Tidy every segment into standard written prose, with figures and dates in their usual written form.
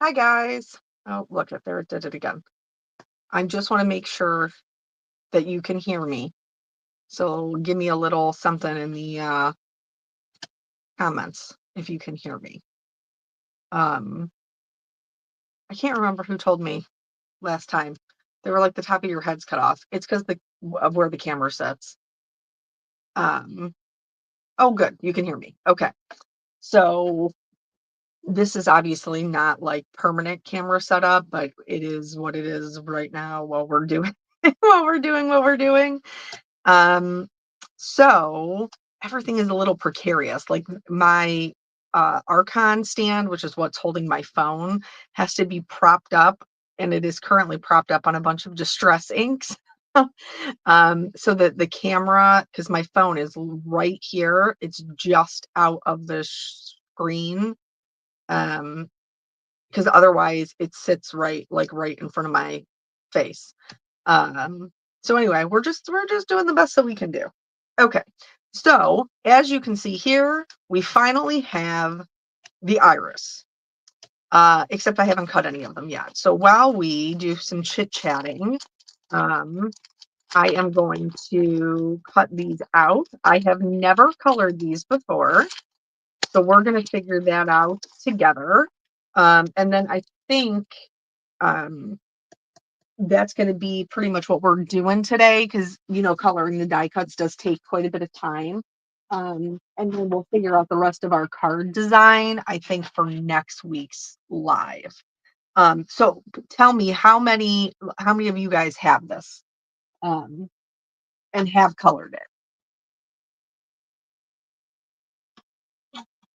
Hi guys. Oh, look at there, it did it again. I just want to make sure that you can hear me. So give me a little something in the comments if you can hear me. Um, I can't remember who told me last time. They were like the top of your head's cut off. It's because the of where the camera sits. Um, oh, good, you can hear me. Okay, so this is obviously not like permanent camera setup, but it is what it is right now while we're doing what we're doing. Um, so everything is a little precarious. Like my Archon stand, which is what's holding my phone, has to be propped up, and it is currently propped up on a bunch of distress inks. So that the camera, because my phone is right here, it's just out of the screen. Because otherwise it sits right in front of my face. Um, so anyway, we're just doing the best that we can do. Okay. So as you can see here, we finally have the iris. Except I haven't cut any of them yet. So while we do some chit-chatting, um, I am going to cut these out. I have never colored these before, so we're going to figure that out together. And then I think um, that's going to be pretty much what we're doing today because, coloring the die cuts does take quite a bit of time. And then we'll figure out the rest of our card design, I think, for next week's live. So tell me how many of you guys have this um, and have colored it?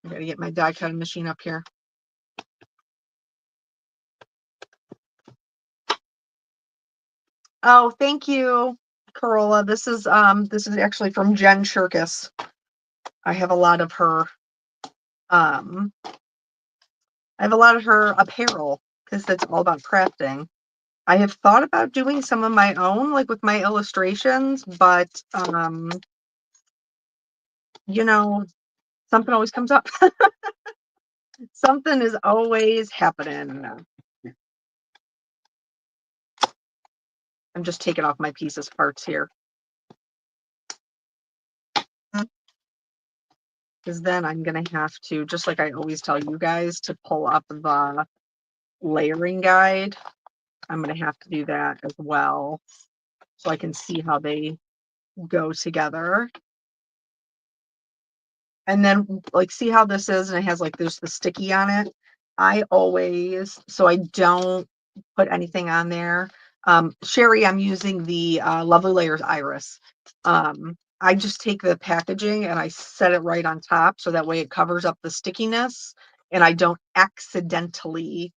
I got to get my die cutting machine up here. Oh, thank you, Corolla. This is actually from Jen Shirkus. I have a lot of her um I have a lot of her apparel because that's all about crafting. I have thought about doing some of my own, like with my illustrations, but you know, something always comes up. Something is always happening. I'm just taking off my pieces parts here. Because then I'm gonna have to, just like I always tell you guys, to pull up the layering guide. I'm gonna have to do that as well so I can see how they go together. And then like see how this is, and it has like there's the sticky on it. I always, so I don't put anything on there. Sherry, I'm using the Lovely Layers Iris. I just take the packaging and I set it right on top so that way it covers up the stickiness and I don't accidentally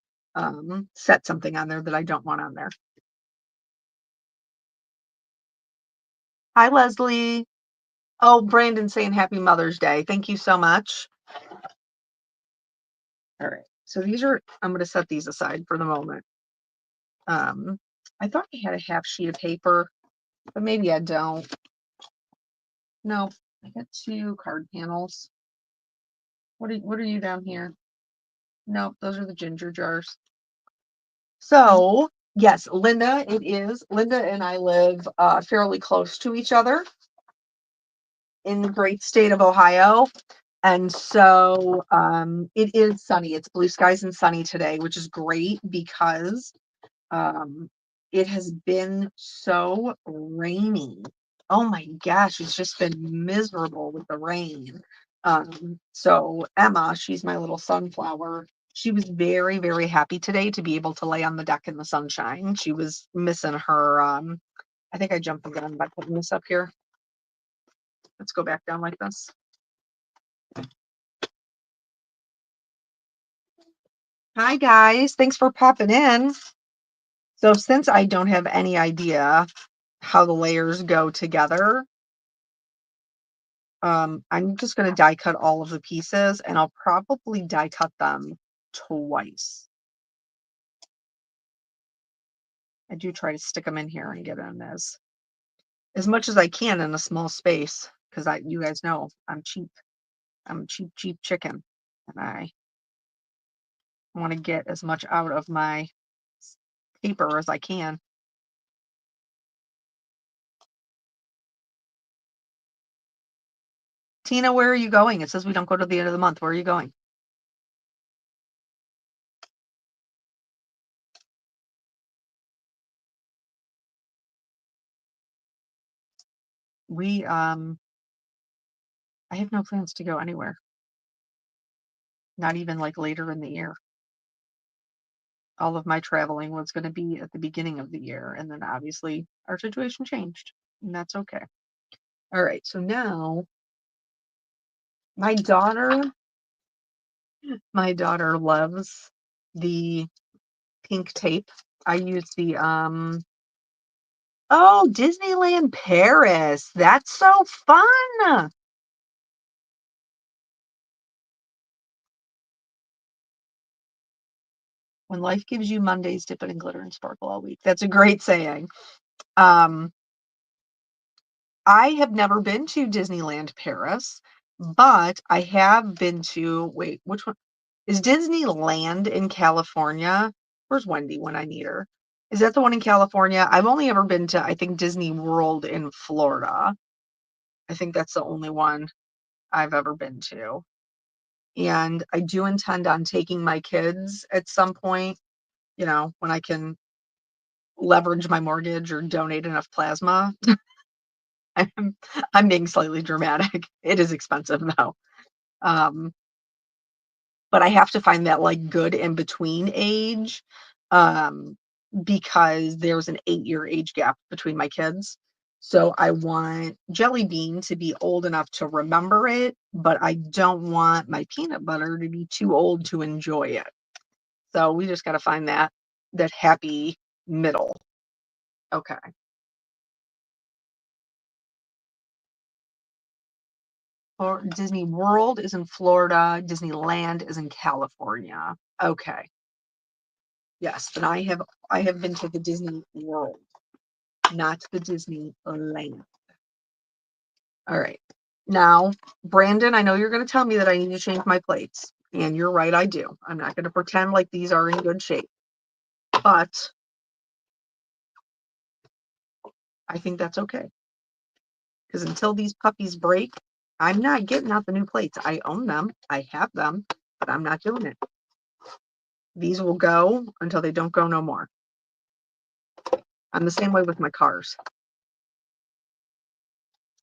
set something on there that I don't want on there. Hi, Leslie. Oh, Brandon saying happy Mother's Day. Thank you so much. All right. So these are, I'm going to set these aside for the moment. Um, I thought I had a half sheet of paper, but maybe I don't. No, I got two card panels. What are you down here? Nope, those are the ginger jars. So yes, Linda, it is. Linda and I live fairly close to each other in the great state of Ohio. And so it is sunny. It's blue skies and sunny today, which is great because um, it has been so rainy. Oh my gosh, it's just been miserable with the rain. So Emma, she's my little sunflower. She was very, very happy today to be able to lay on the deck in the sunshine. She was missing her. I think I jumped the gun by putting this up here. Let's go back down like this. Hi guys, thanks for popping in. So since I don't have any idea how the layers go together, I'm just going to die cut all of the pieces and I'll probably die cut them twice. I do try to stick them in here and get in as much as I can in a small space because you guys know I'm cheap. I'm cheap chicken, and I I want to get as much out of my paper as I can. Tina, where are you going? It says we don't go to the end of the month. Where are you going? I have no plans to go anywhere. Not even like later in the year. All of my traveling was going to be at the beginning of the year, and then obviously our situation changed, and that's okay. All right, so now my daughter loves the pink tape. I use the oh, Disneyland Paris. That's so fun. When life gives you Mondays, dip it in glitter and sparkle all week. That's a great saying. Um, I have never been to Disneyland Paris, but I have been to, wait, which one? Is Disneyland in California? Where's Wendy when I need her? Is that the one in California? I've only ever been to, I think, Disney World in Florida. I think that's the only one I've ever been to. And I do intend on taking my kids at some point, when I can leverage my mortgage or donate enough plasma. I'm I'm being slightly dramatic. It is expensive though. Um, but I have to find that like good in between age, um, because there's an 8-year age gap between my kids. So I want Jelly Bean to be old enough to remember it, but I don't want my peanut butter to be too old to enjoy it. So we just got to find that happy middle. Okay. Or Disney World is in Florida, Disneyland is in California. Okay. Yes, and I have been to the Disney World, not the Disneyland. All right. Now, Brandon, I know you're going to tell me that I need to change my plates, and you're right, I do. I'm not going to pretend like these are in good shape, but I think that's okay. Because until these puppies break, I'm not getting out the new plates. I own them, I have them, but I'm not doing it. These will go until they don't go no more. I'm the same way with my cars.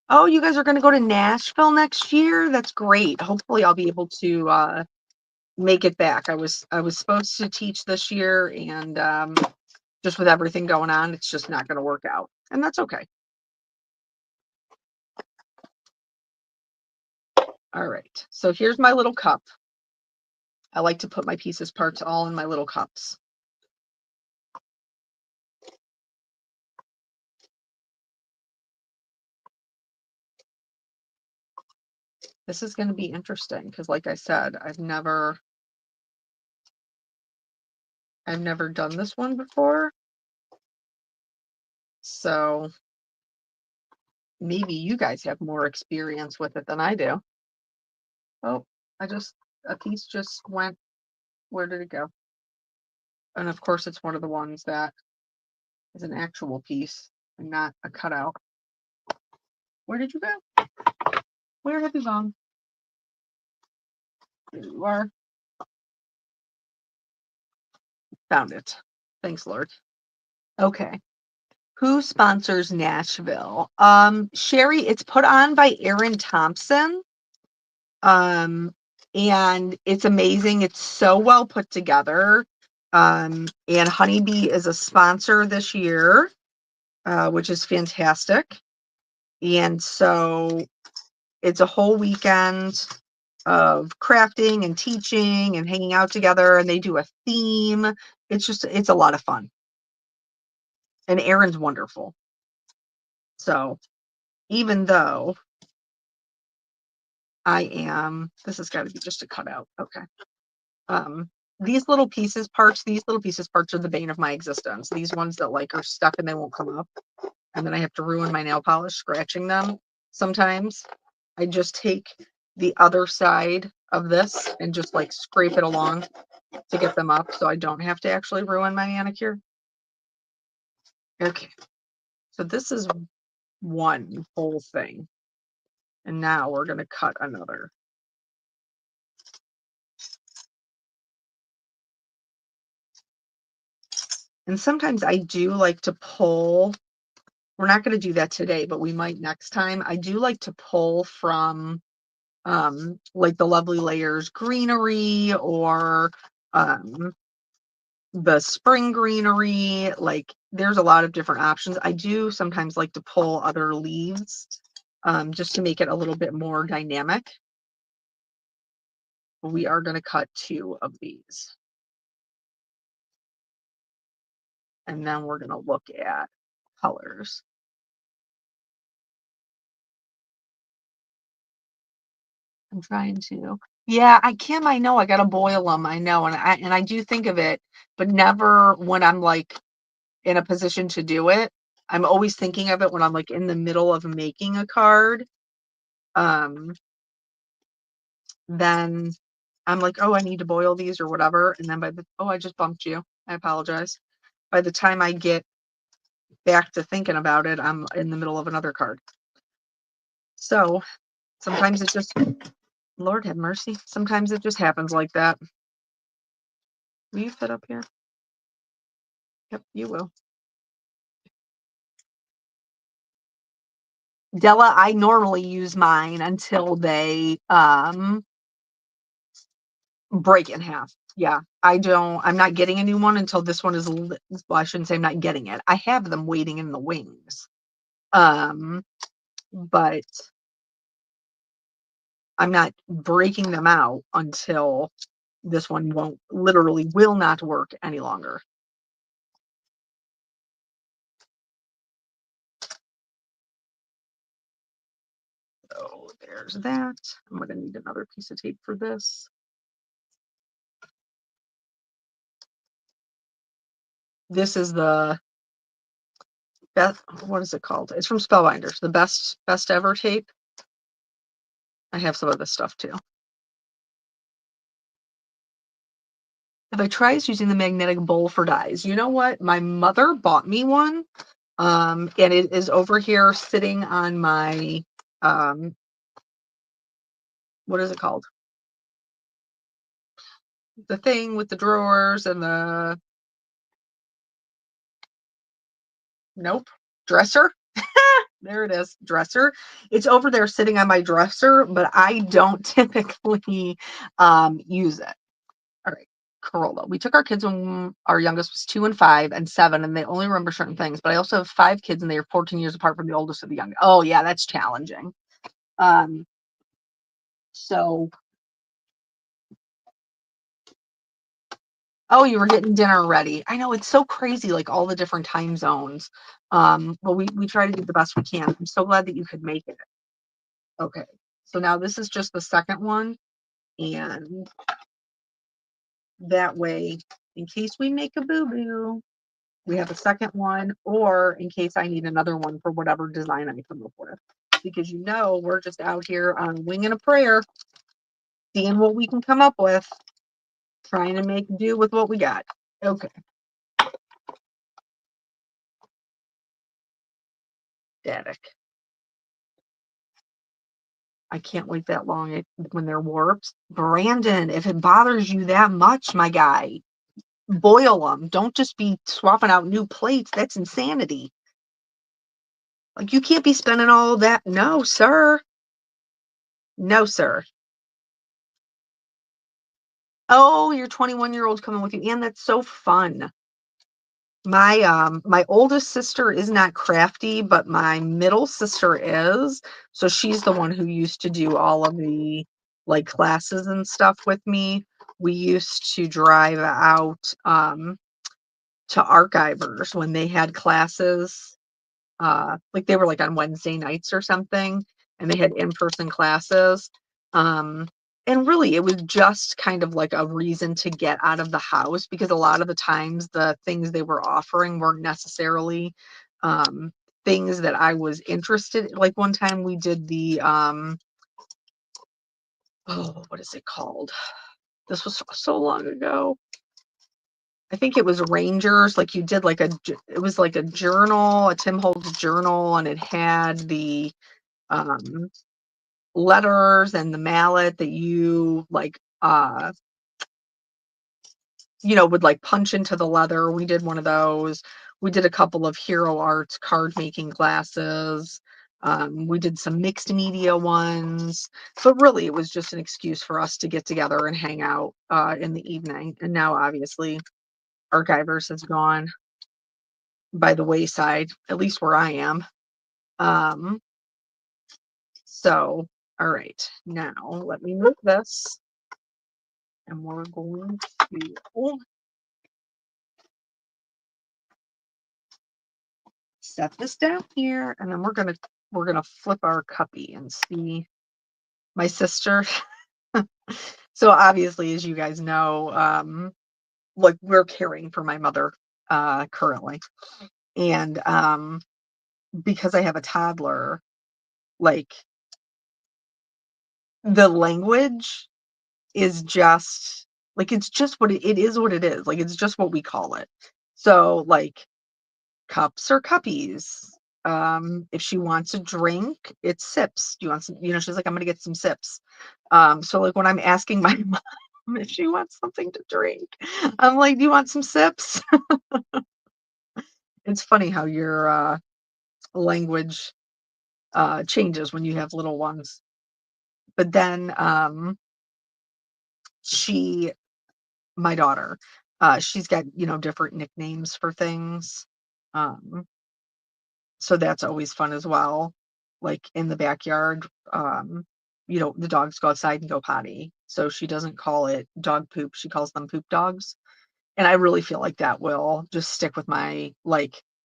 Oh, you guys are going to go to Nashville next year? That's great. Hopefully I'll be able to make it back. I was supposed to teach this year, and just with everything going on, it's just not going to work out. And that's okay. All right. So here's my little cup. I like to put my pieces parts all in my little cups. This is going to be interesting because, like I said, I've never done this one before. So maybe you guys have more experience with it than I do. Oh, a piece just went, where did it go? And of course, it's one of the ones that is an actual piece and not a cutout. Where did you go? Where have you gone? There you are. Found it. Thanks, Lord. Okay. Who sponsors Nashville? Sherry, it's put on by Aaron Thompson. And it's amazing. It's so well put together. And Honeybee is a sponsor this year, which is fantastic. And so it's a whole weekend of crafting and teaching and hanging out together, and they do a theme. It's a lot of fun. And Aaron's wonderful. So even though this has got to be just a cutout. Okay. These little pieces parts are the bane of my existence. These ones that like are stuck and they won't come up. And then I have to ruin my nail polish scratching them sometimes. I just take the other side of this and just like scrape it along. to get them up so I don't have to actually ruin my manicure. Okay, so this is one whole thing. And now we're going to cut another. And sometimes I do like to pull. We're not going to do that today, but we might next time. I do like to pull from like the Lovely Layers greenery or the spring greenery. Like there's a lot of different options. I do sometimes like to pull other leaves just to make it a little bit more dynamic. We are going to cut 2 of these. And then we're going to look at colors. I'm trying to. Yeah, I know I gotta boil them. I know, and I do think of it, but never when I'm like in a position to do it. I'm always thinking of it when I'm like in the middle of making a card. Um, then I'm like, oh, I need to boil these or whatever, and then I just bumped you. I apologize. By the time I get back to thinking about it, I'm in the middle of another card. So sometimes it just, Lord have mercy. Sometimes it just happens like that. Will you fit up here? Yep, you will. Della, I normally use mine until they break in half. Yeah, I'm not getting a new one until this one is, well, I shouldn't say I'm not getting it. I have them waiting in the wings. But I'm not breaking them out until this one will not work any longer. So there's that. I'm going to need another piece of tape for this. This is the best, what is it called? It's from Spellbinders, the best ever tape. I have some of this stuff too. If I tries using the magnetic bowl for dies, you know what? My mother bought me one. And it is over here sitting on my, what is it called? The thing with the drawers and the, nope, dresser. There it is, dresser. It's over there sitting on my dresser, but I don't typically use it. All right, Corolla. We took our kids when our youngest was 2 and 5 and 7, and they only remember certain things. But I also have 5 kids, and they are 14 years apart from the oldest of the young. Oh yeah, that's challenging. So, oh, you were getting dinner ready. I know it's so crazy, like all the different time zones. But we try to do the best we can. I'm so glad that you could make it. Okay, so now this is just the second one, and that way, in case we make a boo-boo, we have a second one, or in case I need another one for whatever design I come up with. Because we're just out here on wing and a prayer, seeing what we can come up with, trying to make do with what we got. Okay. Static. I can't wait that long when they're warped. Brandon, if it bothers you that much, my guy, boil them. Don't just be swapping out new plates. That's insanity. Like, you can't be spending all that. No, sir. No, sir. Oh, your 21-year-old coming with you. And that's so fun. My oldest sister is not crafty, but my middle sister is. So she's the one who used to do all of the like classes and stuff with me. We used to drive out to Archivers when they had classes. Like they were like on Wednesday nights or something, and they had in-person classes. And really, it was just kind of like a reason to get out of the house because a lot of the times the things they were offering weren't necessarily things that I was interested in. Like one time we did the, oh, what is it called? This was so long ago. I think it was Rangers, like, you did, like, it was like a journal, a Tim Holtz journal, and it had the, um, letters and the mallet that you, like, would, like, punch into the leather. We did one of those. We did a couple of Hero Arts card making classes. We did some mixed media ones. But really, it was just an excuse for us to get together and hang out, in the evening, and now, obviously, Archivers has gone by the wayside, at least where I am. Um, so, all right, now let me move this, and we're going to set this down here, and then we're gonna flip our cuppy and see my sister. So obviously, as you guys know, like, we're caring for my mother currently, and because I have a toddler, like, the language is just like, it's just it is what it is. Like, it's just what we call it. So, like, cups or cuppies. If she wants a drink, it's sips. Do you want some, she's like, I'm gonna get some sips. So, like, when I'm asking my mom if she wants something to drink, I'm like, do you want some sips? It's funny how your language changes when you have little ones. But then she my daughter, she's got, different nicknames for things. Um, so that's always fun as well. Like, in the backyard, the dogs go outside and go potty. So she doesn't call it dog poop. She calls them poop dogs. And I really feel like that will just stick with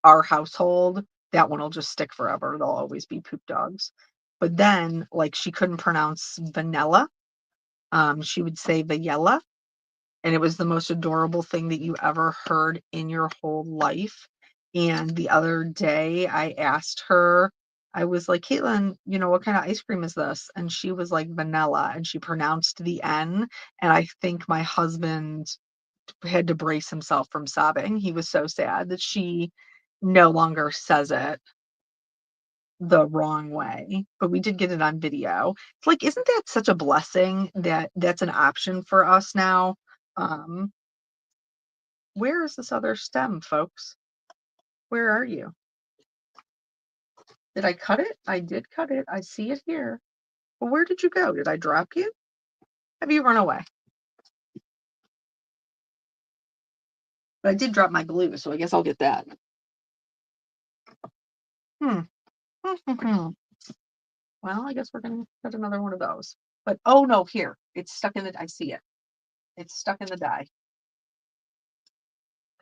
our household. That one will just stick forever. They'll always be poop dogs. But then, like, she couldn't pronounce vanilla. She would say Vayella, and it was the most adorable thing that you ever heard in your whole life. And the other day, I asked her, I was like, Caitlin, what kind of ice cream is this? And she was like, vanilla, and she pronounced the N. And I think my husband had to brace himself from sobbing. He was so sad that she no longer says it the wrong way, but we did get it on video. It's like, isn't that such a blessing that that's an option for us now? Um, where is this other stem, folks? Where are you? Did I cut it? I did cut it. I see it here. Well, where did you go? Did I drop you? Have you run away? But I did drop my glue, so I guess I'll get that. Hmm. Well, I guess we're gonna cut another one of those. But oh no, here. It's stuck in I see it. It's stuck in the die.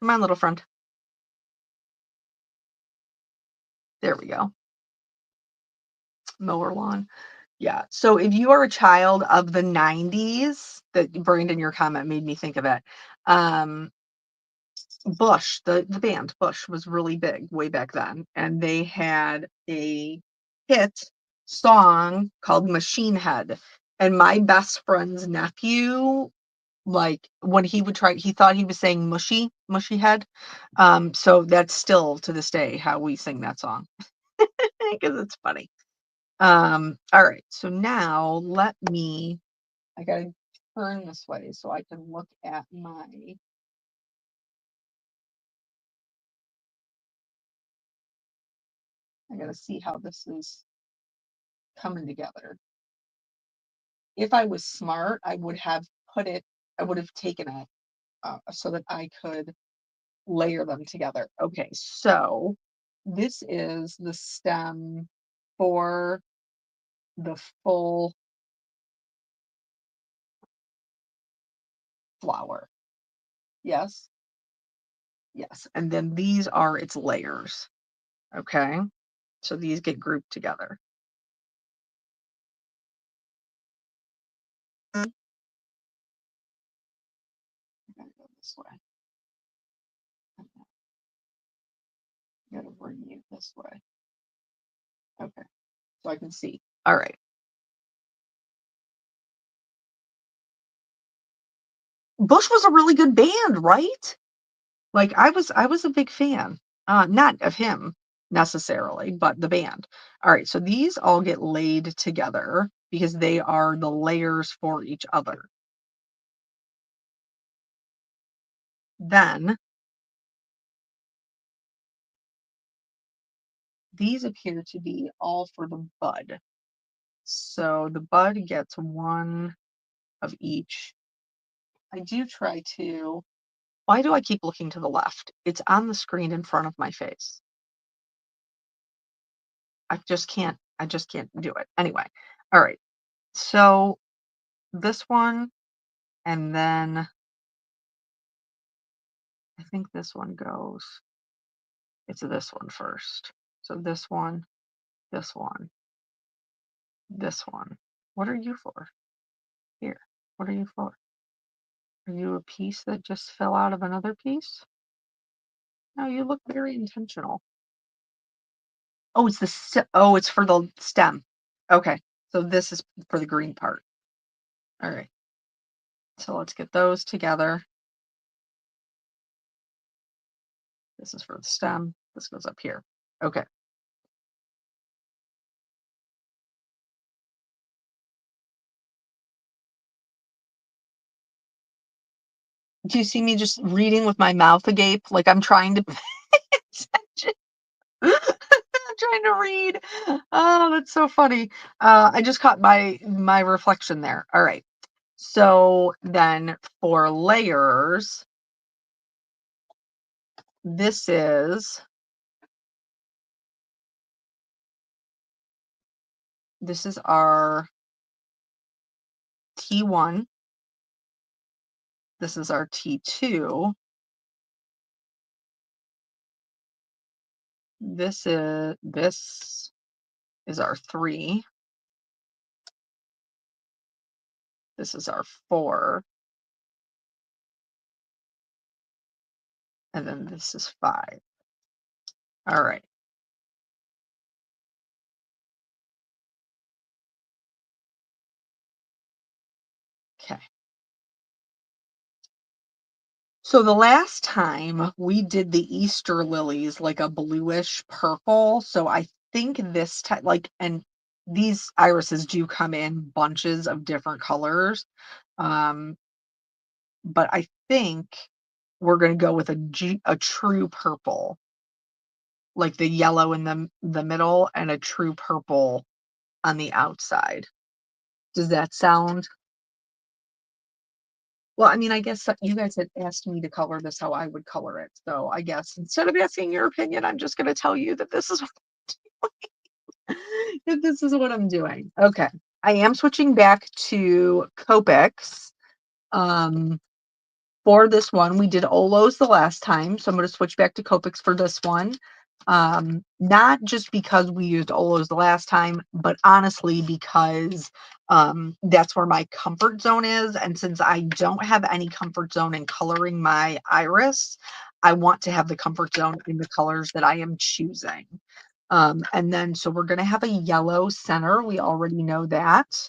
Come on, little friend. There we go. Mower lawn. Yeah. So if you are a child of the 90s, that Brandon, your comment made me think of it. Um, Bush, the band Bush was really big way back then, and they had a hit song called Machine Head. And my best friend's nephew, like, when he would try, he thought he was saying mushy head. So that's still to this day how we sing that song because it's funny. All right, so now I gotta turn this way so I can look at I gotta see how this is coming together. If I was smart, I would have taken it so that I could layer them together. Okay, so this is the stem for the full flower. Yes, yes. And then these are its layers. Okay, so these get grouped together. I gotta go this way. I gotta bring you this way. Okay, so I can see. All right. Bush was a really good band, right? Like, I was a big fan, not of him necessarily, but the band. Alright, so these all get laid together because they are the layers for each other. Then, these appear to be all for the bud. So the bud gets one of each. I do try to Why do I keep looking to the left? It's on the screen in front of my face. I just can't do it. Anyway, alright. So this one, and then I think this one goes it's this one first. So this one, this one. What are you for? Here. What are you for? Are you a piece that just fell out of another piece? No, you look very intentional. Oh, it's for the stem. Okay. So this is for the green part. All right. So let's get those together. This is for the stem. This goes up here. Okay. Do you see me just reading with my mouth agape? Like I'm trying to pay attention. I'm trying to read. Oh, that's so funny. I just caught my reflection there. All right. So then for layers, this is this is our T1. This is our T2. This is our 3. This is our 4. And then this is 5. All right. Okay. So the last time we did the Easter lilies like a bluish purple. So I think this time, like, and these irises do come in bunches of different colors. Um, but I think we're going to go with a true purple, like the yellow in the middle and a true purple on the outside. Does that sound Well, I mean, I guess you guys had asked me to color this how I would color it. So I guess instead of asking your opinion, I'm just going to tell you that this is that this is what I'm doing. Okay. I am switching back to Copics. Um, for this one. We did Olos the last time, so I'm going to switch back to Copics for this one. Not just because we used Olos the last time, but honestly because that's where my comfort zone is. And since I don't have any comfort zone in coloring my iris, I want to have the comfort zone in the colors that I am choosing. And then, so we're going to have a yellow center. We already know that.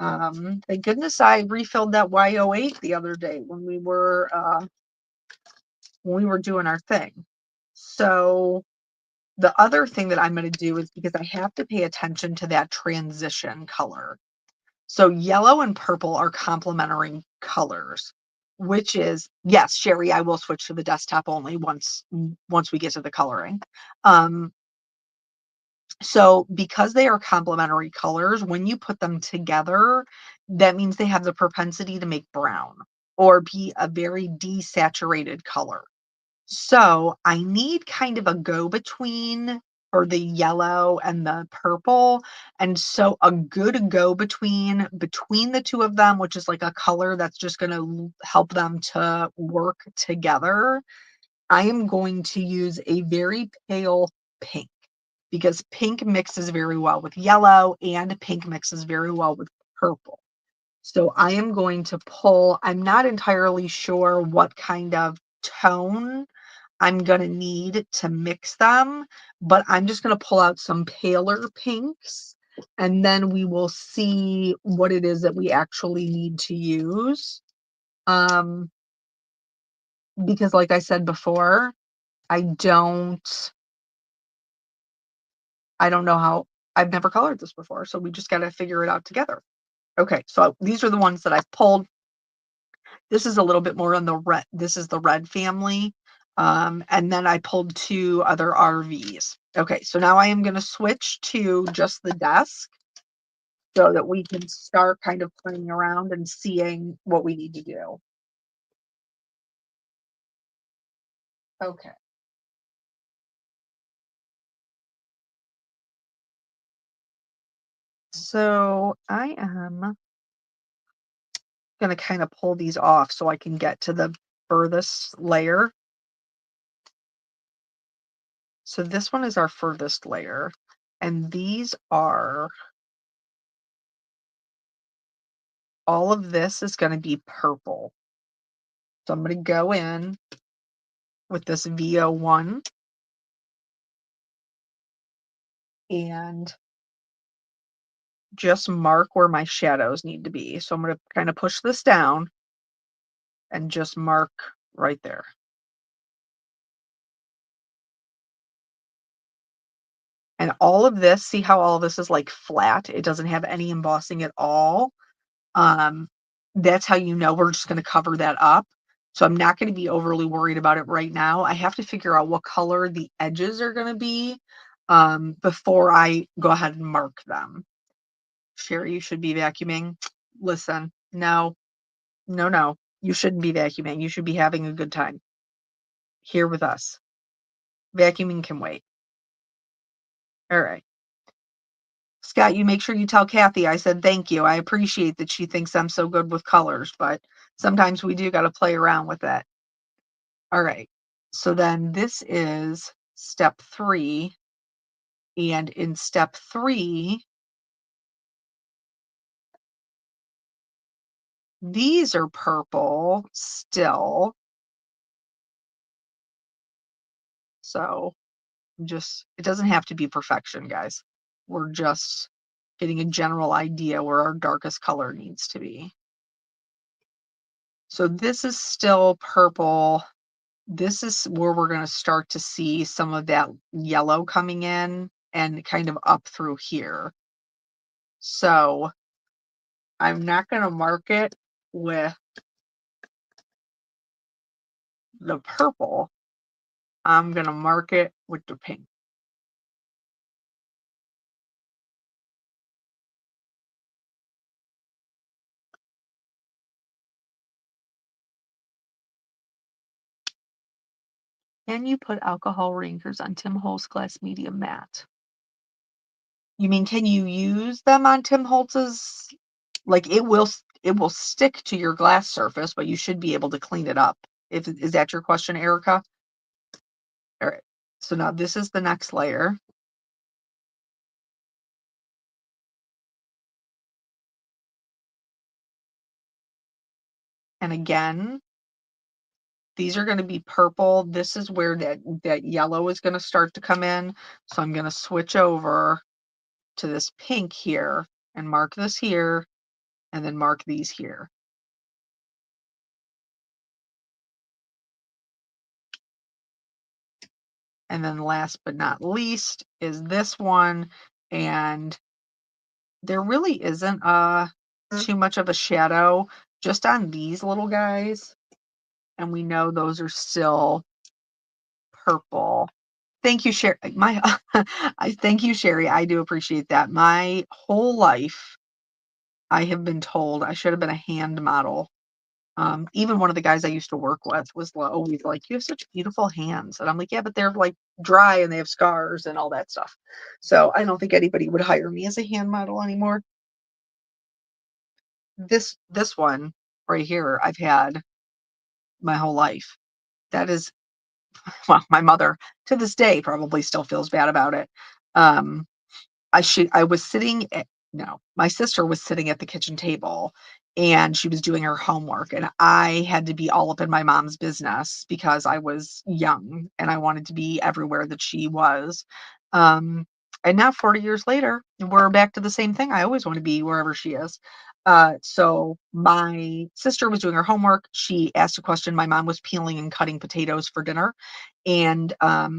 Thank goodness I refilled that Y08 the other day when we were doing our thing. So the other thing that I'm going to do is because I have to pay attention to that transition color. So yellow and purple are complementary colors, which is, yes, Sherry, I will switch to the desktop only once we get to the coloring. So because they are complementary colors, when you put them together, that means they have the propensity to make brown or be a very desaturated color. So I need kind of a go-between for the yellow and the purple. And so a good go-between the two of them, which is like a color that's just going to help them to work together, I am going to use a very pale pink because pink mixes very well with yellow and pink mixes very well with purple. So I am going to pull, I'm not entirely sure what kind of tone I'm going to need to mix them, but I'm just going to pull out some paler pinks and then we will see what it is that we actually need to use. Um, because like I said before, I don't know how. I've never colored this before, so we just got to figure it out together. Okay, so these are the ones that I've pulled. This is a little bit more on the red. This is the red family. And then I pulled 2 other RVs. Okay, so now I am going to switch to just the desk so that we can start kind of playing around and seeing what we need to do. Okay. So I am going to kind of pull these off so I can get to the furthest layer. So this one is our furthest layer, and these are, all of this is going to be purple. So I'm going to go in with this VO1 and just mark where my shadows need to be. So I'm going to kind of push this down and just mark right there. And all of this, see how all this is like flat? It doesn't have any embossing at all. Um, that's how you know we're just going to cover that up. So I'm not going to be overly worried about it right now. I have to figure out what color the edges are going to be before I go ahead and mark them. Sherry, you should be vacuuming. Listen, no, no, no. You shouldn't be vacuuming. You should be having a good time here with us. Vacuuming can wait. All right. Scott, you make sure you tell Kathy I said thank you. I appreciate that she thinks I'm so good with colors, but sometimes we do got to play around with that. All right. So then this is step 3. And in step 3, these are purple still. So it doesn't have to be perfection, guys. We're just getting a general idea where our darkest color needs to be. So this is still purple. This is where we're going to start to see some of that yellow coming in and kind of up through here. So I'm not going to mark it with the purple. I'm going to mark it with the pink. Can you put alcohol rankers on Tim Holtz glass medium matte? You mean, can you use them on Tim Holtz's? Like it will stick to your glass surface, but you should be able to clean it up. Is that your question, Erica? All right. So now this is the next layer. And again, these are going to be purple. This is where that yellow is going to start to come in. So I'm going to switch over to this pink here and mark this here and then mark these here. And then last but not least is this one. And there really isn't too much of a shadow just on these little guys. And we know those are still purple. Thank you, Sherry. I thank you, Sherry. I do appreciate that. My whole life, I have been told I should have been a hand model. Even one of the guys I used to work with was always like, "You have such beautiful hands," and I'm like, "Yeah, but they're like dry and they have scars and all that stuff." So I don't think anybody would hire me as a hand model anymore. This one right here, I've had my whole life. That is, well, my mother to this day probably still feels bad about it. Um, I was sitting at, no, my sister was sitting at the kitchen table and she was doing her homework and I had to be all up in my mom's business because I was young and I wanted to be everywhere that she was. And now 40 years later, we're back to the same thing. I always want to be wherever she is. So my sister was doing her homework. She asked a question. My mom was peeling and cutting potatoes for dinner. And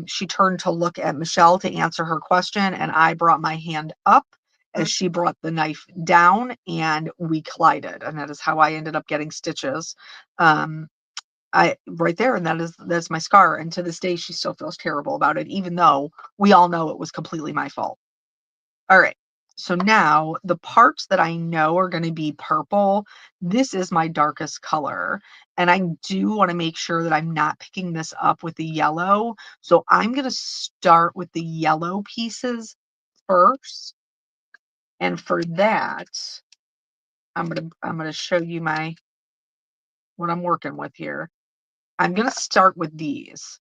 she turned to look at Michelle to answer her question. And I brought my hand up as she brought the knife down and we collided. And that is how I ended up getting stitches. Um, I right there, and that's my scar. And to this day, she still feels terrible about it, even though we all know it was completely my fault. All right. So now the parts that I know are going to be purple, this is my darkest color. And I do want to make sure that I'm not picking this up with the yellow. So I'm going to start with the yellow pieces first. And for that, I'm going to show you what I'm working with here. I'm going to start with these.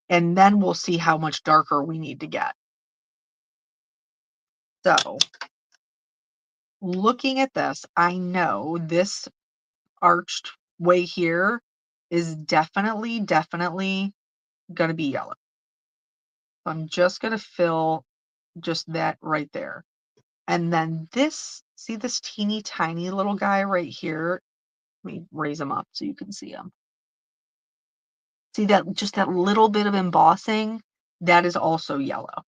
And then we'll see how much darker we need to get. So looking at this, I know this arched way here is definitely gonna be yellow. So I'm just gonna fill just that right there. And then this, see this teeny tiny little guy right here? Let me raise him up so you can see him. See that, just that little bit of embossing? That is also yellow.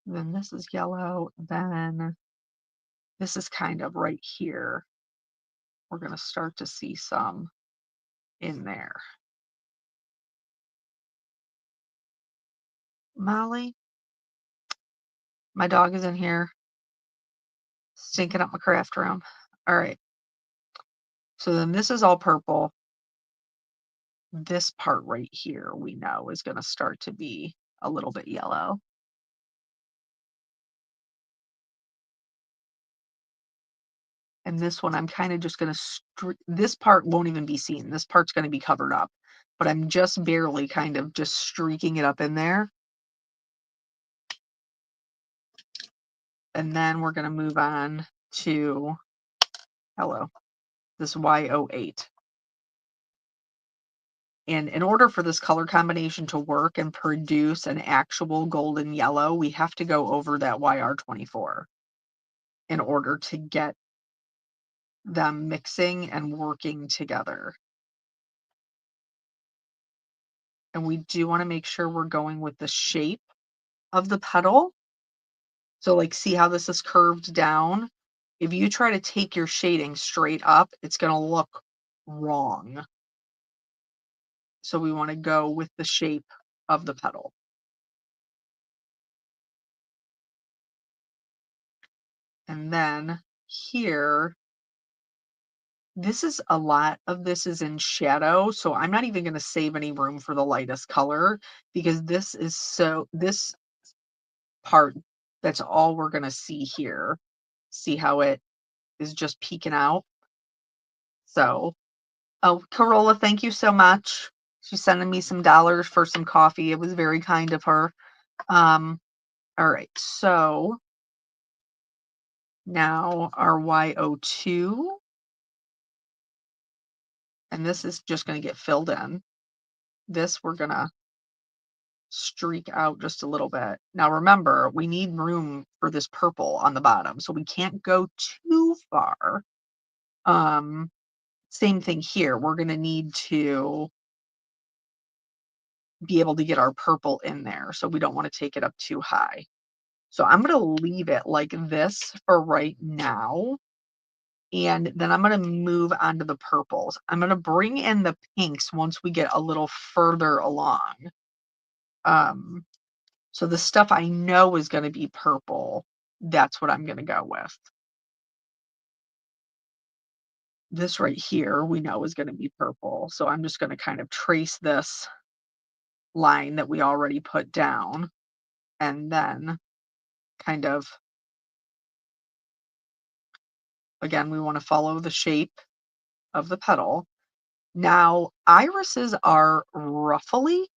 Then this is yellow. Then this is kind of right here. We're gonna start to see some in there. Molly, my dog is in here stinking up my craft room. All right. So then this is all purple. This part right here we know is going to start to be a little bit yellow. And this one I'm kind of just going to, this part won't even be seen. This part's going to be covered up. But I'm just barely kind of just streaking it up in there. And then we're going to move on to, hello, this Y08. And in order for this color combination to work and produce an actual golden yellow, we have to go over that YR24 in order to get them mixing and working together. And we do want to make sure we're going with the shape of the petal. So like, see how this is curved down? If you try to take your shading straight up, it's going to look wrong. So we want to go with the shape of the petal. And then here, this is a lot of this is in shadow, so I'm not even going to save any room for the lightest color because this part, that's all we're going to see here. See how it is just peeking out? So, oh, Corolla, thank you so much. She's sending me some dollars for some coffee. It was very kind of her. All right, so now our Y02, and this is just going to get filled in. This we're going to streak out just a little bit. Now remember, we need room for this purple on the bottom, so we can't go too far. Same thing here. We're going to need to be able to get our purple in there, so we don't want to take it up too high. So I'm going to leave it like this for right now. And then I'm going to move on to the purples. I'm going to bring in the pinks once we get a little further along. So the stuff I know is going to be purple, that's what I'm going to go with. This right here, we know is going to be purple. So I'm just going to kind of trace this line that we already put down and then kind of, again, we want to follow the shape of the petal. Now, irises are ruffly.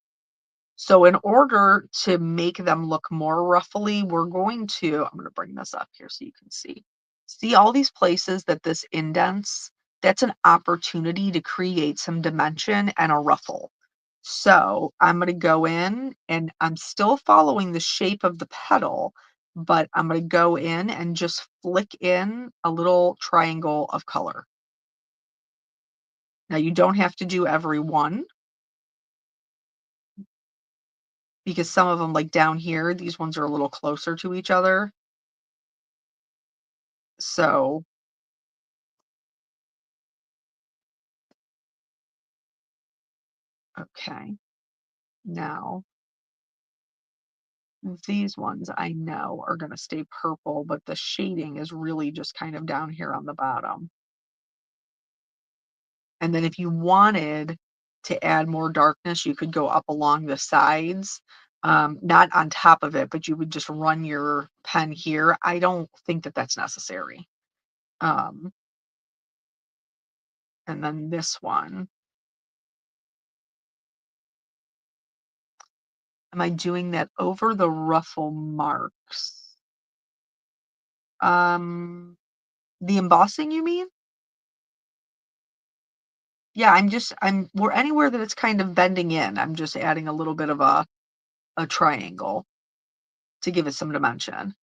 So in order to make them look more ruffly, I'm going to bring this up here so you can see. See all these places that this indents? That's an opportunity to create some dimension and a ruffle. So I'm going to go in and I'm still following the shape of the petal, but I'm going to go in and just flick in a little triangle of color. Now you don't have to do every one because some of them, like down here, these ones are a little closer to each other. So, okay. Now these ones I know are going to stay purple, but the shading is really just kind of down here on the bottom. And then if you wanted to add more darkness, you could go up along the sides, not on top of it, but you would just run your pen here. I don't think that that's necessary. Um, and then this one, am I doing that over the ruffle marks? The embossing, you mean? Yeah, we're anywhere that it's kind of bending in. I'm just adding a little bit of a triangle to give it some dimension.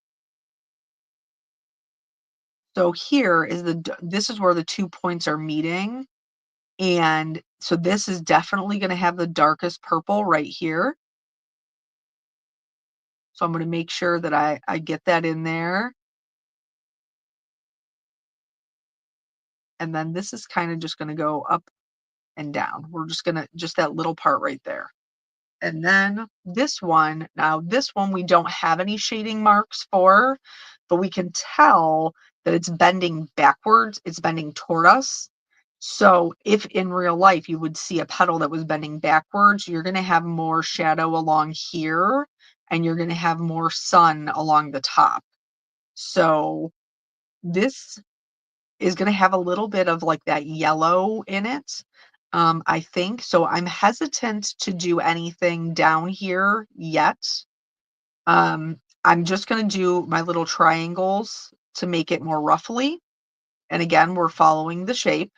So here is this is where the 2 points are meeting, and so this is definitely gonna have the darkest purple right here. So I'm gonna make sure that I get that in there, and then this is kinda just gonna go up and down. We're just that little part right there. And then this one we don't have any shading marks for, but we can tell that it's bending backwards, it's bending toward us. So if in real life you would see a petal that was bending backwards, you're going to have more shadow along here and you're going to have more sun along the top. So this is gonna have a little bit of, like, that yellow in it, I think, so I'm hesitant to do anything down here yet. I'm just gonna do my little triangles to make it more ruffly, and again, we're following the shape.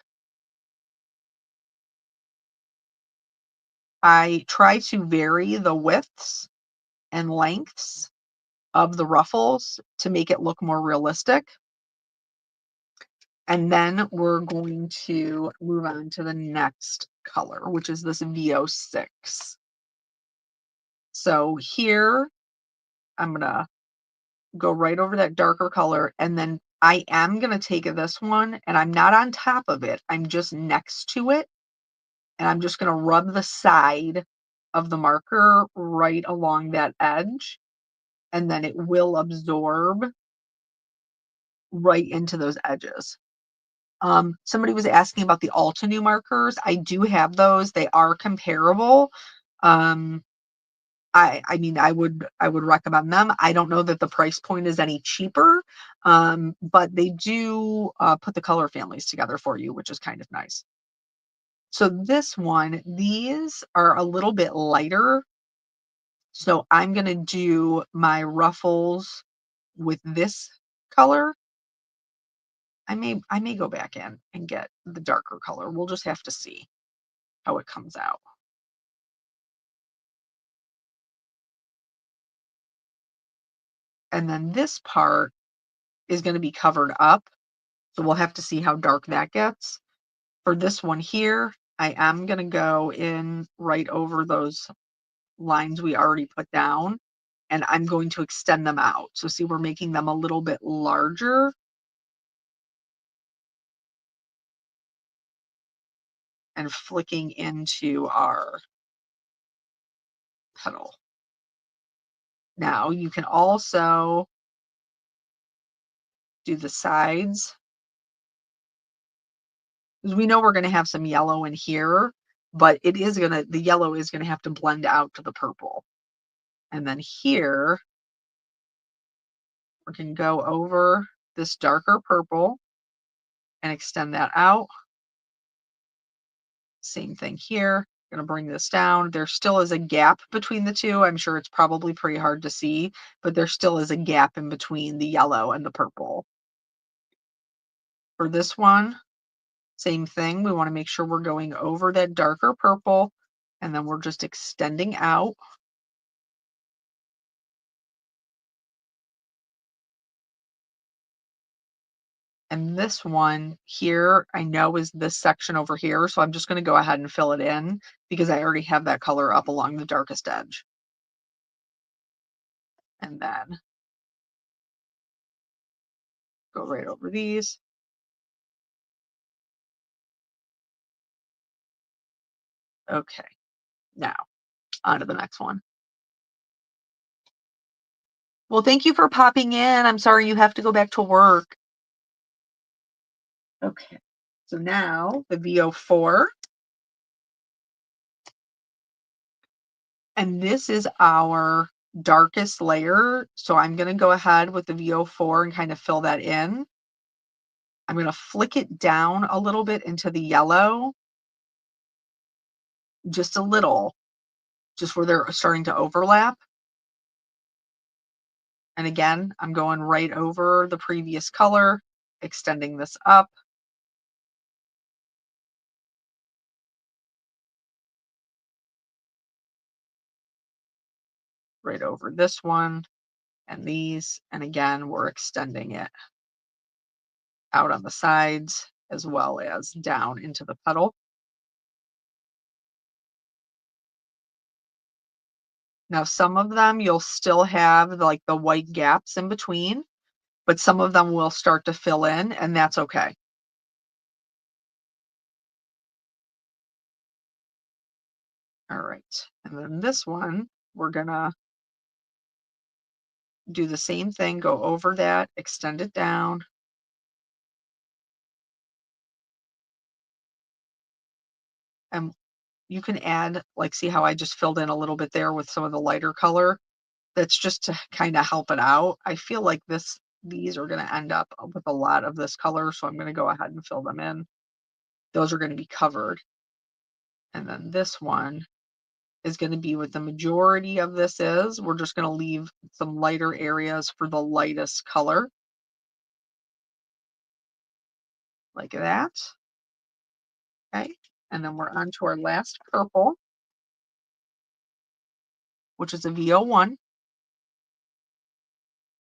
I try to vary the widths and lengths of the ruffles to make it look more realistic, and then we're going to move on to the next color, which is this VO6. So here, I'm gonna go right over that darker color, and then I am gonna take this one, and I'm not on top of it, I'm just next to it, and I'm just gonna rub the side of the marker right along that edge, and then it will absorb right into those edges. Somebody was asking about the Altenew markers. I do have those. They are comparable. Um, I mean, I would recommend them. I don't know that the price point is any cheaper, but they do put the color families together for you, which is kind of nice. So this one, these are a little bit lighter. So I'm gonna do my ruffles with this color. I may go back in and get the darker color. We'll just have to see how it comes out. And then this part is gonna be covered up. So we'll have to see how dark that gets. For this one here, I am gonna go in right over those lines we already put down, and I'm going to extend them out. So see, we're making them a little bit larger and flicking into our petal. Now you can also do the sides, because we know we're gonna have some yellow in here, but the yellow is gonna have to blend out to the purple. And then here, we can go over this darker purple and extend that out. Same thing here. Gonna bring this down. There still is a gap between the two. I'm sure it's probably pretty hard to see, but there still is a gap in between the yellow and the purple. For this one, same thing. We want to make sure we're going over that darker purple And then we're just extending out. And this one here, I know is this section over here, so I'm just gonna go ahead and fill it in because I already have that color up along the darkest edge. And then go right over these. Okay, now on to the next one. Well, thank you for popping in. I'm sorry you have to go back to work. Okay, so now the VO4, and this is our darkest layer. So I'm going to go ahead with the VO4 and kind of fill that in. I'm going to flick it down a little bit into the yellow, just a little, just where they're starting to overlap. And again, I'm going right over the previous color, extending this up. Right over this one and these. And again, we're extending it out on the sides as well as down into the petal. Now, some of them you'll still have like the white gaps in between, but some of them will start to fill in, and that's okay. All right. And then this one, we're gonna do the same thing, go over that, extend it down. And you can add, like, see how I just filled in a little bit there with some of the lighter color? That's just to kind of help it out. I feel like these are going to end up with a lot of this color, so I'm going to go ahead and fill them in. Those are going to be covered. And then this one is going to be what the majority of this is. We're just going to leave some lighter areas for the lightest color. Like that. Okay. And then we're on to our last purple, which is a VO1.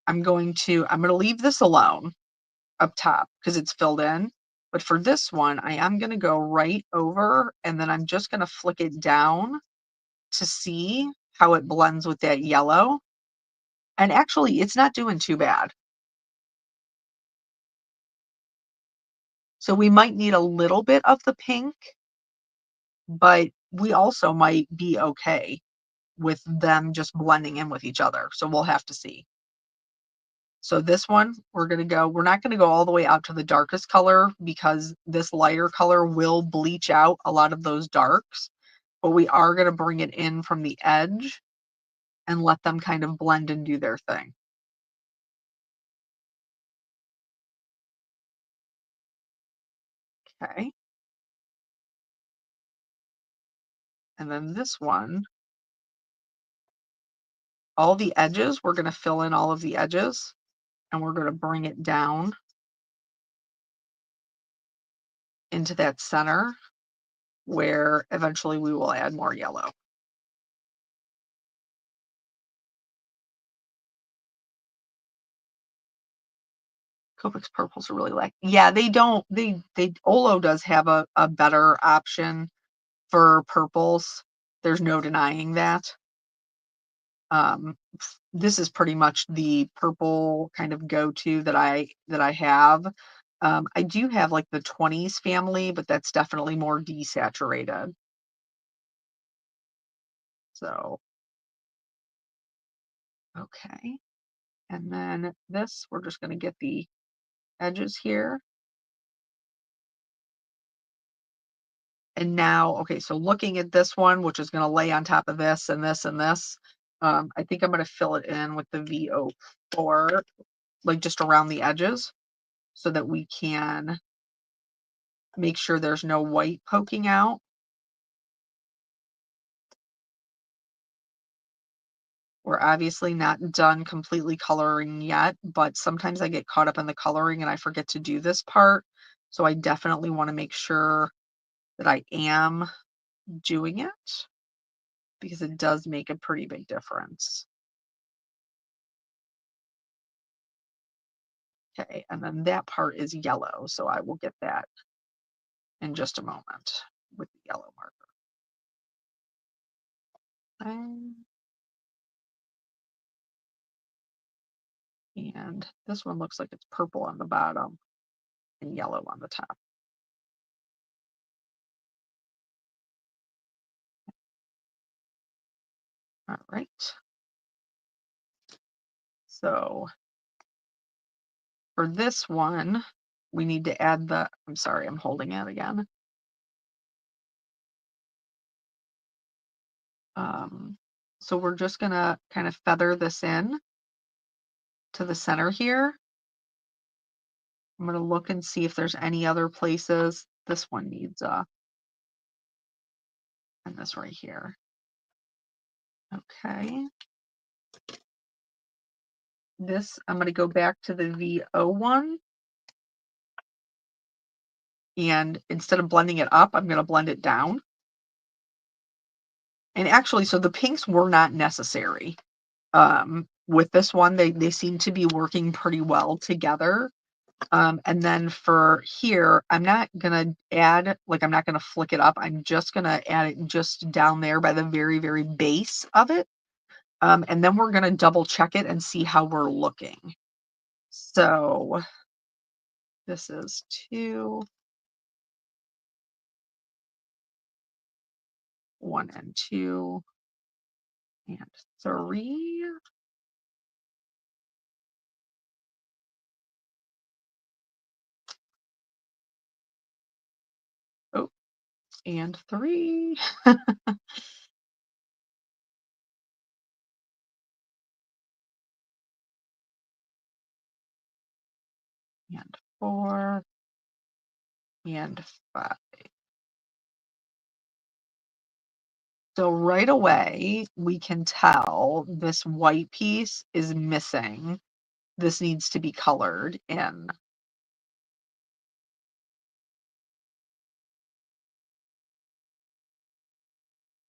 I'm going to leave this alone up top because it's filled in. But for this one, I am going to go right over and then I'm just going to flick it down to see how it blends with that yellow. And actually, it's not doing too bad. So we might need a little bit of the pink, but we also might be okay with them just blending in with each other. So we'll have to see. So this one, we're not going to go all the way out to the darkest color because this lighter color will bleach out a lot of those darks, but we are going to bring it in from the edge and let them kind of blend and do their thing. Okay. And then this one, all the edges, we're going to fill in all of the edges and we're going to bring it down into that center where eventually we will add more yellow. Copics purples are really like, yeah, they don't, Olo does have a better option for purples. There's no denying that. This is pretty much the purple kind of go-to that I have. I do have like the 20s family, but that's definitely more desaturated. So, okay. And then this, we're just going to get the edges here. And now, okay, so looking at this one, which is going to lay on top of this and this and this, I think I'm going to fill it in with the VO4, like just around the edges so that we can make sure there's no white poking out. We're obviously not done completely coloring yet, but sometimes I get caught up in the coloring and I forget to do this part. So I definitely want to make sure that I am doing it. because it does make a pretty big difference. Okay, and then that part is yellow, so I will get that in just a moment with the yellow marker. And this one looks like it's purple on the bottom and yellow on the top. All right. So for this one, we need to add the, I'm sorry, I'm holding it again. So we're just gonna kind of feather this in to the center here. I'm gonna look and see if there's any other places. This one needs and this right here. Okay. This, I'm gonna go back to the VO one. And instead of blending it up, I'm gonna blend it down. And actually, so the pinks were not necessary. With this one, they seem to be working pretty well together. And then for here, I'm not gonna add, like, I'm not gonna flick it up. I'm just gonna add it just down there by the very, very base of it. And then we're gonna double check it and see how we're looking. So this is 2, 1 and 2, and 3. Oh, and 3. And 4, and 5. So right away, we can tell this white piece is missing. This needs to be colored in.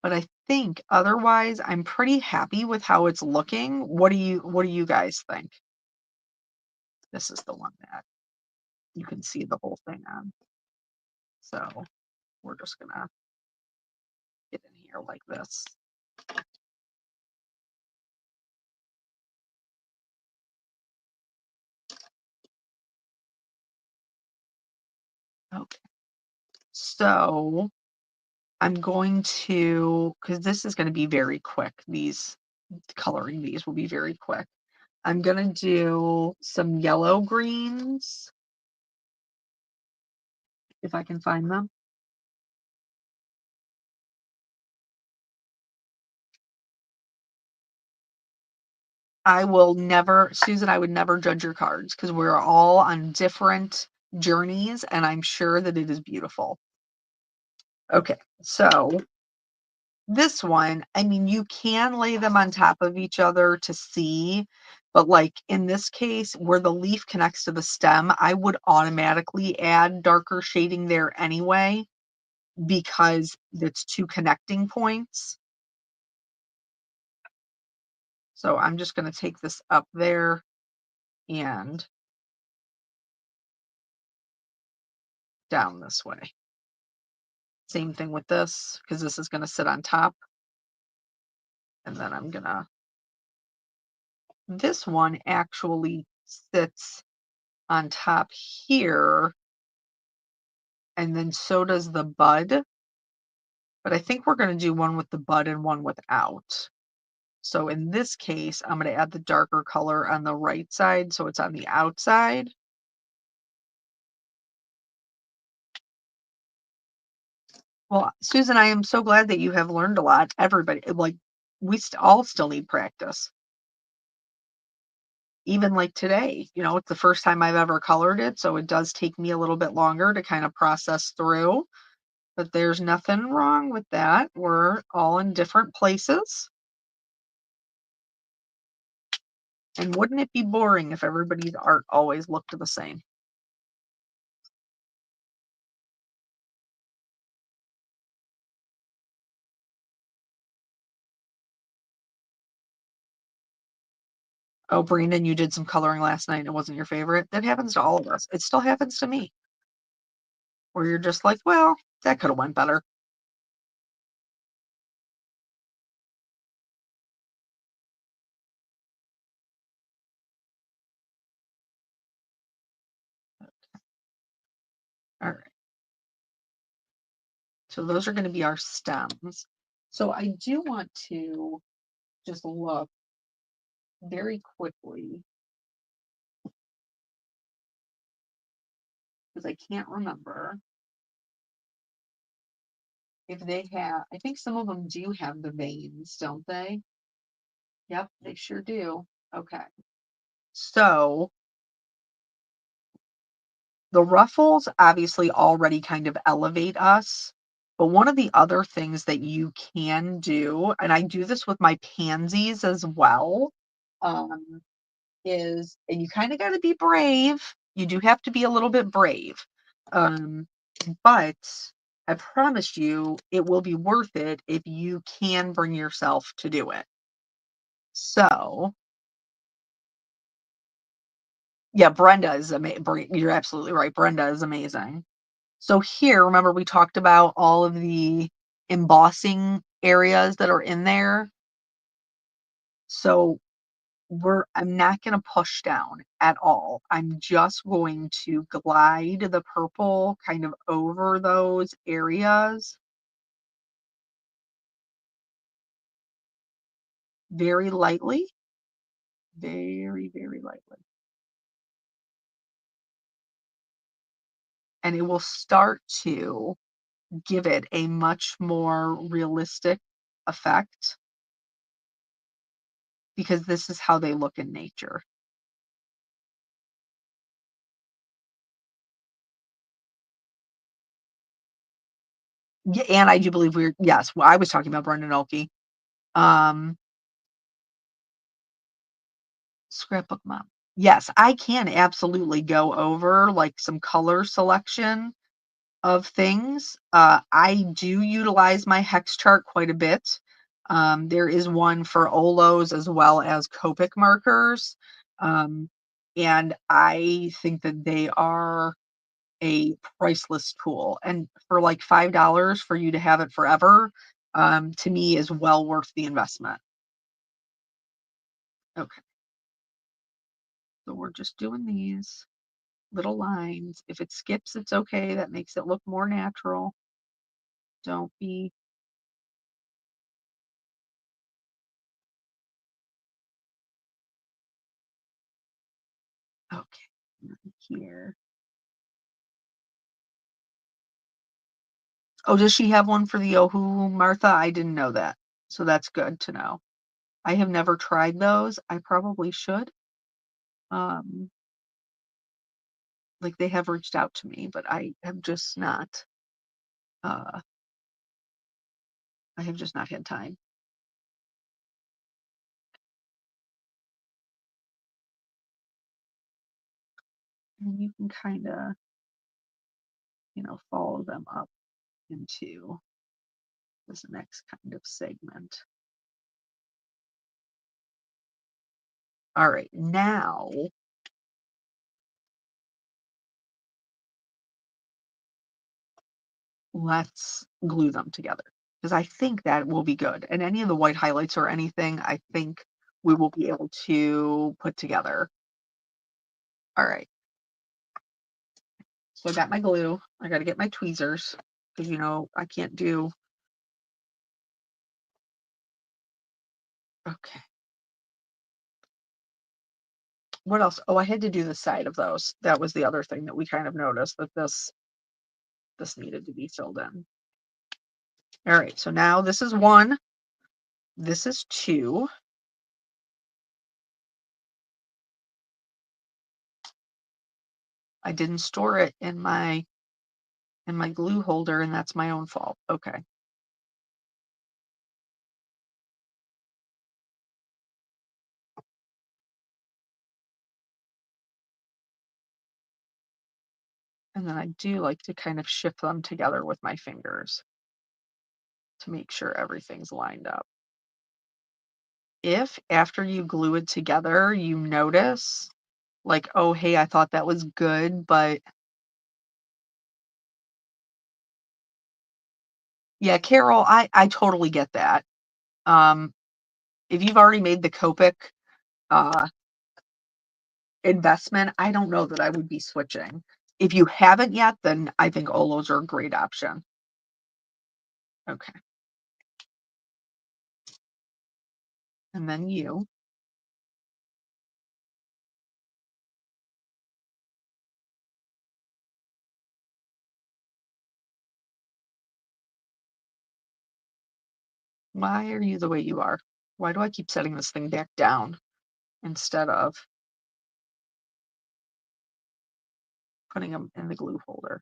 But I think otherwise, I'm pretty happy with how it's looking. What do you guys think? This is the one that you can see the whole thing on. So we're just gonna get in here like this. Okay. So I'm going to, because this is going to be very quick. Coloring these will be very quick. I'm going to do some yellow greens, if I can find them. I will never, Susan, I would never judge your cards because we're all on different journeys and I'm sure that it is beautiful. Okay, so this one, I mean, you can lay them on top of each other to see, but like in this case where the leaf connects to the stem, I would automatically add darker shading there anyway because it's 2 connecting points. So I'm just going to take this up there and down this way. Same thing with this, because this is going to sit on top. And then I'm going to, this one actually sits on top here. And then so does the bud. But I think we're going to do one with the bud and one without. So in this case, I'm going to add the darker color on the right side. So it's on the outside. Well, Susan, I am so glad that you have learned a lot. Everybody, like, we all still need practice. Even like today, it's the first time I've ever colored it, so it does take me a little bit longer to kind of process through, but there's nothing wrong with that. We're all in different places. And wouldn't it be boring if everybody's art always looked the same? Oh, Brandon, you did some coloring last night and it wasn't your favorite. That happens to all of us. It still happens to me. Where you're just like, well, that could have went better. All right. So those are going to be our stems. So I do want to just look very quickly because I can't remember if they have, I think some of them do have the veins, don't they? Yep, they sure do. Okay. So the ruffles obviously already kind of elevate us. But one of the other things that you can do, and I do this with my pansies as well, um, is, and you kind of got to be brave. You do have to be a little bit brave. Um, but I promise you, it will be worth it if you can bring yourself to do it. So, yeah, Brenda is amazing. You're absolutely right. Brenda is amazing. So here, remember we talked about all of the embossing areas that are in there. So I'm not going to push down at all. I'm just going to glide the purple kind of over those areas very lightly, very, very lightly. And it will start to give it a much more realistic effect because this is how they look in nature. Yeah, and I do believe yes, well, I was talking about Brendan Olkey. Um, Scrapbook Mom. Yes, I can absolutely go over like some color selection of things. I do utilize my hex chart quite a bit. There is one for Olos as well as Copic markers. Um, and I think that they are a priceless tool. And for like $5 for you to have it forever, to me is well worth the investment. Okay, so we're just doing these little lines. If it skips, it's okay. That makes it look more natural. Don't be. Okay, here. Oh, does she have one for the Ohu, Martha? I didn't know that. So that's good to know. I have never tried those. I probably should. Um, like they have reached out to me, but uh I have just not had time. And you can kind of, follow them up into this next kind of segment. All right, now let's glue them together because I think that will be good. And any of the white highlights or anything, I think we will be able to put together. All right. So I got my glue. I got to get my tweezers because, I can't do. Okay. What else? Oh, I had to do the side of those. That was the other thing that we kind of noticed that this needed to be filled in. All right. So now this is one. This is two. I didn't store it in my glue holder, and that's my own fault. Okay. And then I do like to kind of shift them together with my fingers to make sure everything's lined up. if after you glue it together, you notice like, oh, hey, I thought that was good, but yeah, Carol, I totally get that. Um, if you've already made the Copic uh, investment, I don't know that I would be switching. If you haven't yet, then I think Olos are a great option. Okay. And then you. Why are you the way you are? Why do I keep setting this thing back down instead of putting them in the glue folder?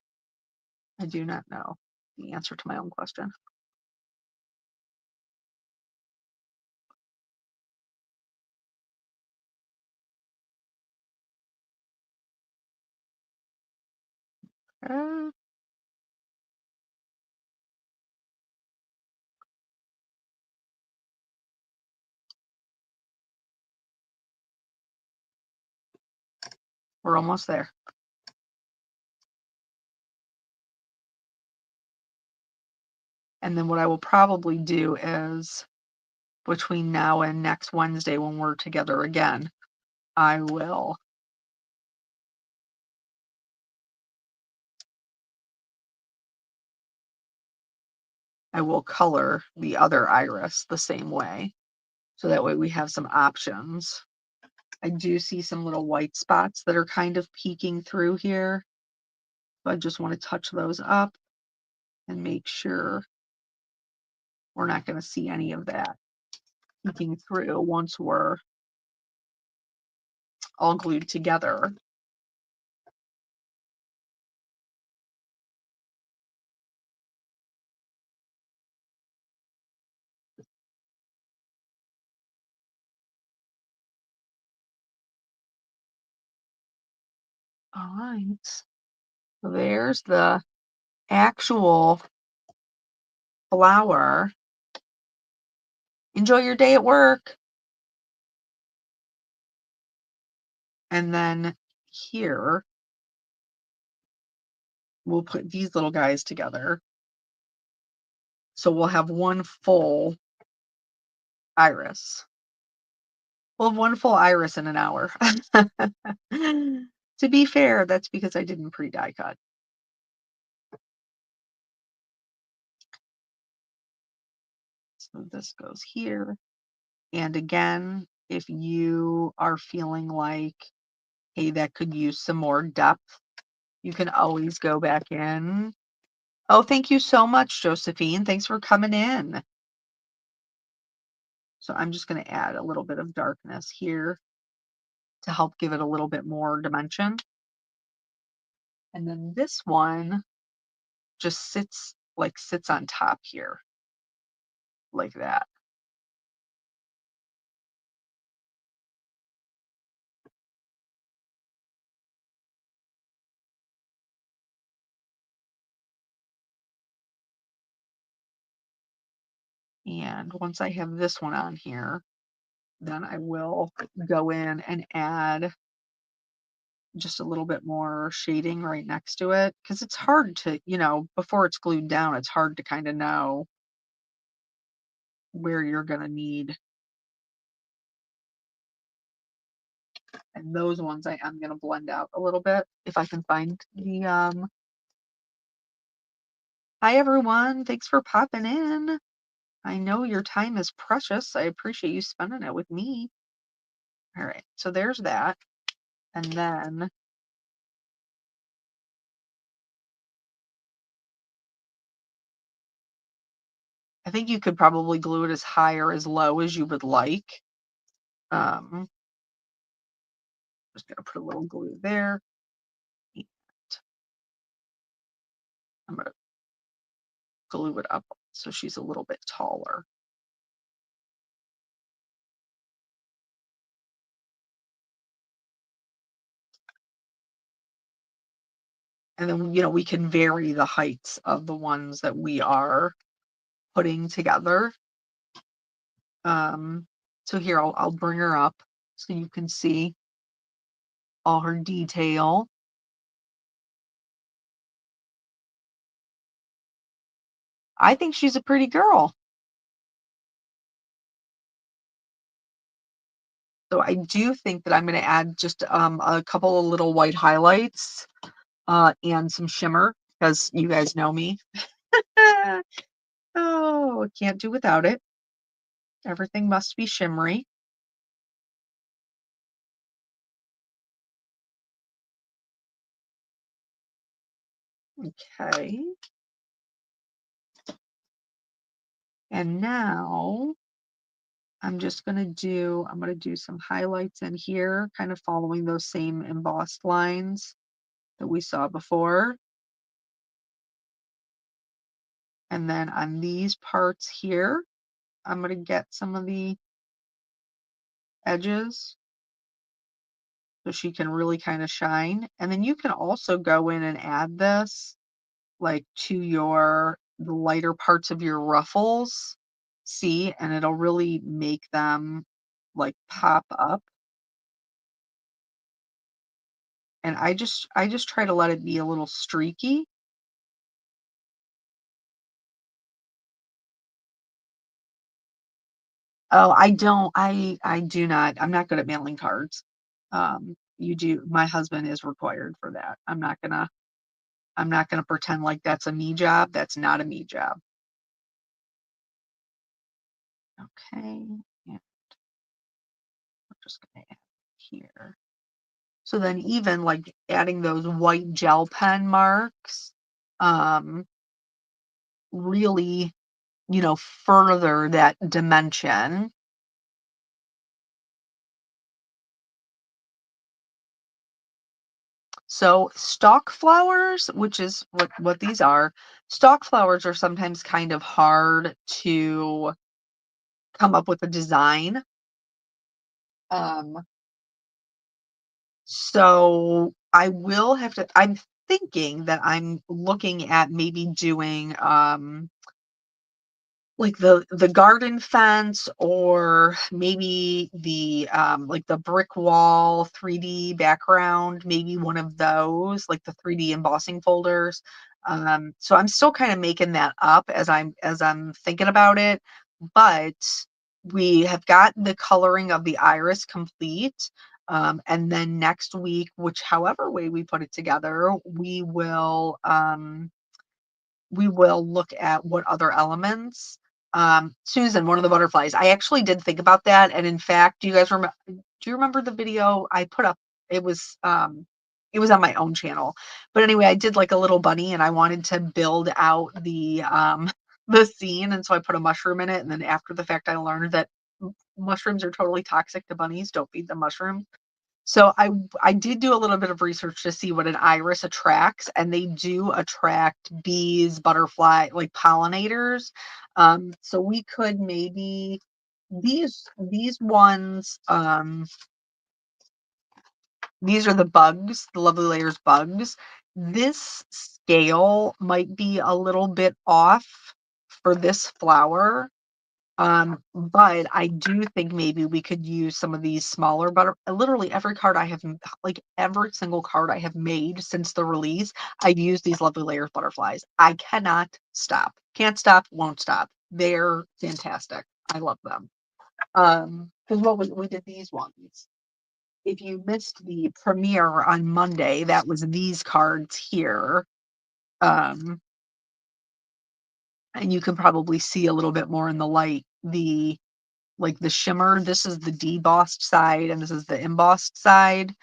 I do not know the answer to my own question. Uh, we're almost there. And then what I will probably do is between now and next Wednesday when we're together again, I will color the other iris the same way. So that way we have some options. I do see some little white spots that are kind of peeking through here. So I just want to touch those up and make sure we're not going to see any of that peeking through once we're all glued together. All right. So there's the actual flower. Enjoy your day at work. And then here, we'll put these little guys together. So we'll have one full iris. We'll have one full iris in an hour. To be fair, that's because I didn't pre-die cut. So this goes here. And again, if you are feeling like, hey, that could use some more depth, you can always go back in. Oh, thank you so much, Josephine. Thanks for coming in. So I'm just going to add a little bit of darkness here to help give it a little bit more dimension. And then this one just sits on top here like that. And once I have this one on here, then I will go in and add just a little bit more shading right next to it, because it's hard to, before it's glued down, it's hard to kind of know where you're going to need. And those ones I am going to blend out a little bit if I can find the Hi everyone, thanks for popping in. I know your time is precious. I appreciate you spending it with me. All right, so there's that. And then I think you could probably glue it as high or as low as you would like. Just gonna put a little glue there. And I'm gonna glue it up so she's a little bit taller. And then, we can vary the heights of the ones that we are putting together. So here, I'll bring her up so you can see all her detail. I think she's a pretty girl. So I do think that I'm gonna add just, a couple of little white highlights, and some shimmer because you guys know me. Oh, can't do without it. Everything must be shimmery. Okay. And now I'm gonna do some highlights in here, kind of following those same embossed lines that we saw before. And then on these parts here, I'm gonna get some of the edges so she can really kind of shine. And then you can also go in and add this like to the lighter parts of your ruffles. See, and it'll really make them like pop up. And I just try to let it be a little streaky. Oh, I don't. I do not. I'm not good at mailing cards. You do. My husband is required for that. I'm not gonna pretend like that's a me job. That's not a me job. Okay. Yeah, we're just gonna add here. So then even like adding those white gel pen marks, um, really, further that dimension. So stock flowers, which is what these are, stock flowers are sometimes kind of hard to come up with a design. Um, so I will have to, I'm thinking that I'm looking at maybe doing like the garden fence or maybe like the brick wall 3D background, maybe one of those, like the 3D embossing folders. So I'm still kind of making that up as I'm thinking about it, but we have got the coloring of the iris complete. And then next week, which however way we put it together, we will look at what other elements. Susan, one of the butterflies. I actually did think about that, and in fact, do you remember the video I put up? It was it was on my own channel. But anyway, I did like a little bunny and I wanted to build out the the scene, and so I put a mushroom in it, and then after the fact I learned that mushrooms are totally toxic to bunnies. Don't feed them mushrooms. So I did do a little bit of research to see what an iris attracts, and they do attract bees, butterfly, like pollinators. So we could maybe these ones, these are the bugs, the lovely layers bugs. This scale might be a little bit off for this flower. But I do think maybe we could use some of these smaller literally every card I have like every single card I have made since the release, I've used these lovely layers butterflies. I cannot stop. Can't stop, won't stop. They're fantastic. I love them. Because what we did these ones. If you missed the premiere on Monday, that was these cards here. Um, and you can probably see a little bit more in the light the shimmer. This is the debossed side and this is the embossed side.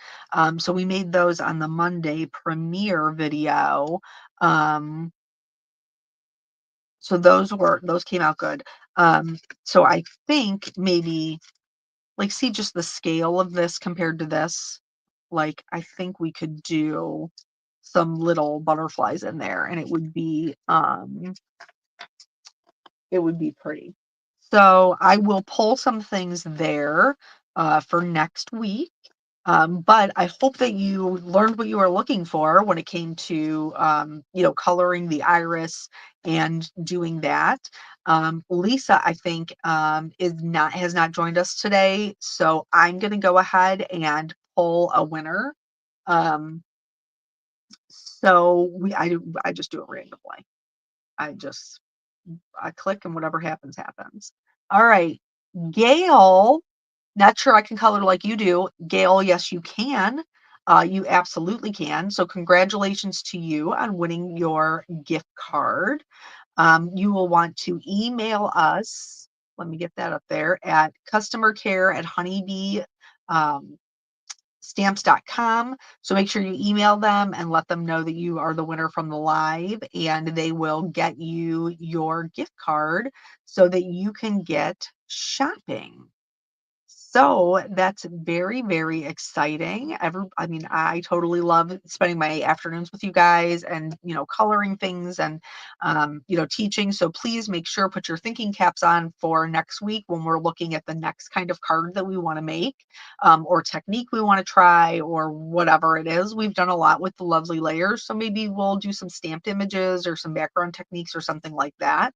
So we made those on the Monday premiere video. Um, so those came out good. So I think maybe like see just the scale of this compared to this. Like I think we could do some little butterflies in there and it would be pretty. So I will pull some things there for next week. But I hope that you learned what you were looking for when it came to, coloring the iris and doing that. Lisa, I think, has not joined us today, so I'm going to go ahead and pull a winner. Um, so I just do it randomly. I just I click and whatever happens happens. All right, Gail. Not sure I can color like you do. Gail, yes, you can. You absolutely can. So congratulations to you on winning your gift card. You will want to email us. Let me get that up there at customer care at honeybee um, stamps.com. So make sure you email them and let them know that you are the winner from the live, and they will get you your gift card so that you can get shopping. So that's very, very exciting. I mean, I totally love spending my afternoons with you guys and, coloring things and, teaching. So please make sure, put your thinking caps on for next week when we're looking at the next kind of card that we want to make, or technique we want to try, or whatever it is. We've done a lot with the lovely layers. So maybe we'll do some stamped images or some background techniques or something like that.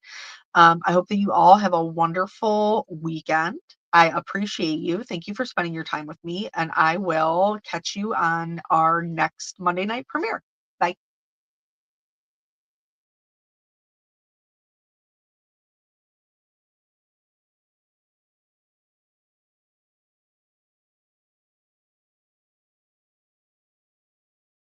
I hope that you all have a wonderful weekend. I appreciate you. Thank you for spending your time with me, and I will catch you on our next Monday night premiere.